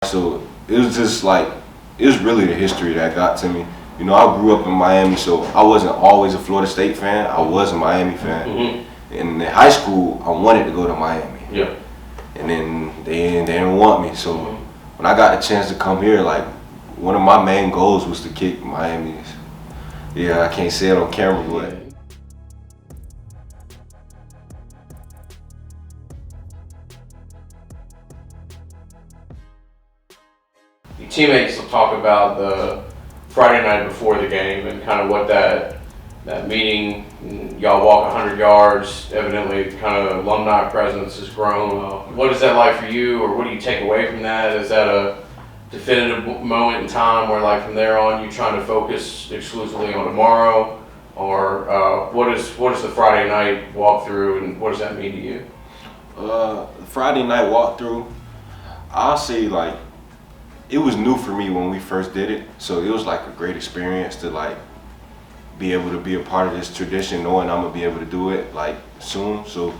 So it was just like, it was really the history that got to me. You know, I grew up in Miami, so I wasn't always a Florida State fan. I was a Miami fan. And in high school, I wanted to go to Miami. Yeah. And then they didn't want me. So when I got the chance to come here, like, one of my main goals was to kick Miami's. Yeah, I can't say it on camera, but. Your teammates will talk about the Friday night before the game and kind of what that meeting, y'all walk 100 yards, evidently kind of alumni presence has grown. What is that like for you, or what do you take away from that? Is that a definitive moment in time where, like, from there on you're trying to focus exclusively on tomorrow, or what is the Friday night walkthrough and what does that mean to you? The Friday night walkthrough, I'll say, like, it was new for me when we first did it, so it was like a great experience to, like, be able to be a part of this tradition, knowing I'm gonna be able to do it, like, soon. So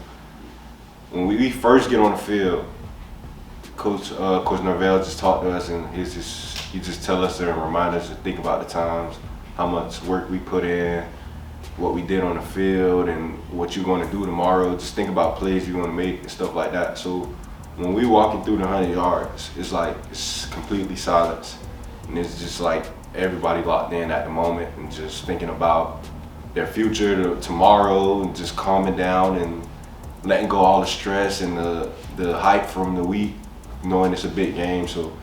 when we first get on the field, Coach Norvell just talked to us, and he just tell us and remind us to think about the times, how much work we put in, what we did on the field, and what you're going to do tomorrow. Just think about plays you're going to make and stuff like that. So when we walking through the 100 yards, it's like it's completely silence, and it's just like everybody locked in at the moment and just thinking about their future, tomorrow, and just calming down and letting go all the stress and the hype from the week, knowing it's a big game. So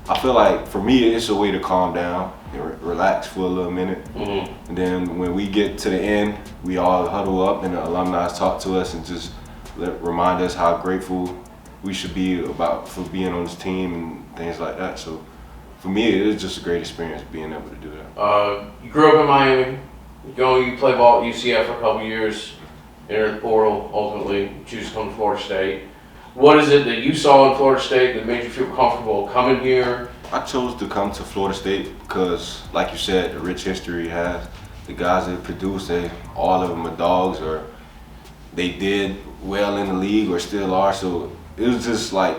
I feel like for me, it's a way to calm down and relax for a little minute. And then when we get to the end, we all huddle up and the alumni talk to us and just remind us how grateful we should be for being on this team and things like that. So for me, it was just a great experience being able to do that. You grew up in Miami. You play ball at UCF for a couple years, entered the portal, ultimately choose to come to Florida State. What is it that you saw in Florida State that made you feel comfortable coming here? I chose to come to Florida State because, like you said, the rich history it has. The guys that produced, all of them are dogs, or they did well in the league or still are. So it was just like,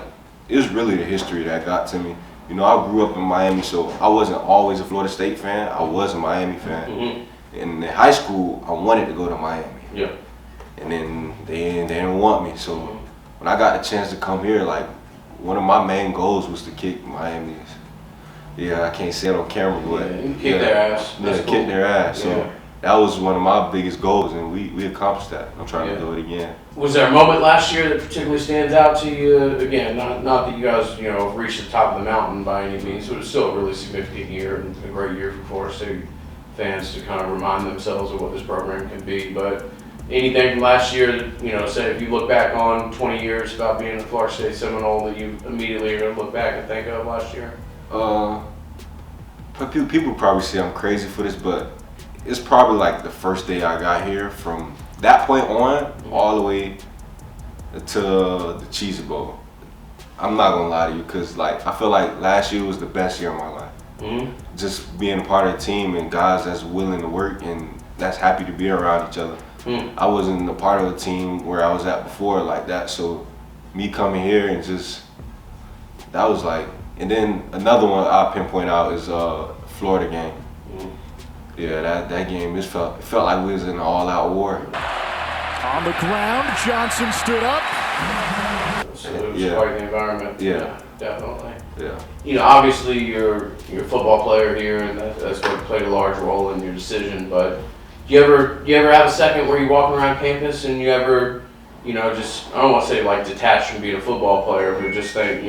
it was really the history that got to me. You know, I grew up in Miami, so I wasn't always a Florida State fan. I was a Miami fan. And in high school, I wanted to go to Miami. Yeah. And then they didn't want me. So when I got the chance to come here, like, one of my main goals was to kick Miami's. Yeah, I can't say it on camera, but you kick their ass. Yeah, That's cool. Kick their ass. Yeah. So that was one of my biggest goals, and we accomplished that. I'm trying to do it again. Was there a moment last year that particularly stands out to you? Again, not that you guys, reached the top of the mountain by any means, but it was still a really significant year and a great year for Florida State fans to kind of remind themselves of what this program can be. But anything from last year that, say if you look back on 20 years about being a Florida State Seminole that you immediately are going to look back and think of last year? People probably say I'm crazy for this, but it's probably like the first day I got here. From that point on, all the way to the Cheez-It Bowl. I'm not gonna lie to you, cause like I feel like last year was the best year of my life. Just being a part of the team and guys that's willing to work and that's happy to be around each other. I wasn't a part of the team where I was at before like that, so me coming here and just, that was like, and then another one I'll pinpoint out is Florida game. Yeah, that game, it felt like we was in an all-out war. On the ground, Johnson stood up. So it was quite the environment. Yeah. Definitely. Yeah. Obviously you're a football player here, and that's what played a large role in your decision. But do you ever have a second where you're walking around campus and you ever, just, I don't want to say like detached from being a football player, but just think,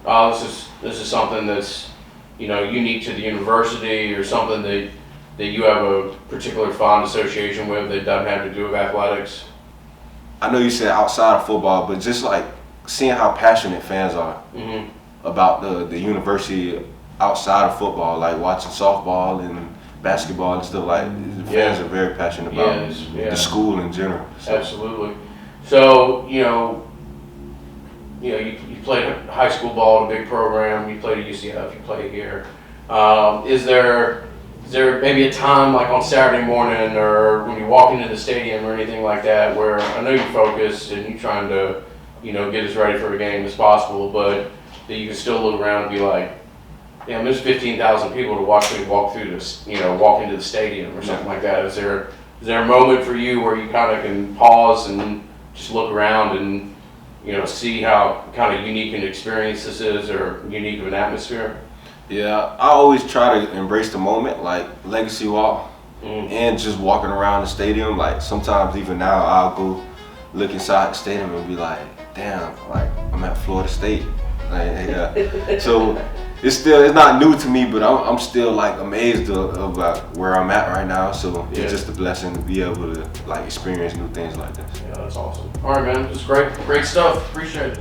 oh, this is something that's, unique to the university, or something that you have a particular fond association with that doesn't have to do with athletics? I know you said outside of football, but just like seeing how passionate fans are about the university outside of football, like watching softball and basketball and stuff, like the fans are very passionate about the school in general. So. Absolutely. So, you played high school ball at a big program, you played at UCF, you played here. Is there maybe a time like on Saturday morning or when you're walking into the stadium or anything like that where I know you're focused and you're trying to, get as ready for a game as possible, but that you can still look around and be like, damn, there's 15,000 people to watch me walk through this, walk into the stadium or something like that. Is there a moment for you where you kind of can pause and just look around and, see how kind of unique an experience this is or unique of an atmosphere? Yeah, I always try to embrace the moment, like Legacy Walk, and just walking around the stadium. Like sometimes even now I'll go look inside the stadium and be like, damn, like I'm at Florida State. So it's not new to me, but I'm still like amazed about where I'm at right now. So it's just a blessing to be able to like experience new things like this. Yeah, that's awesome. All right, man, just great stuff. Appreciate it.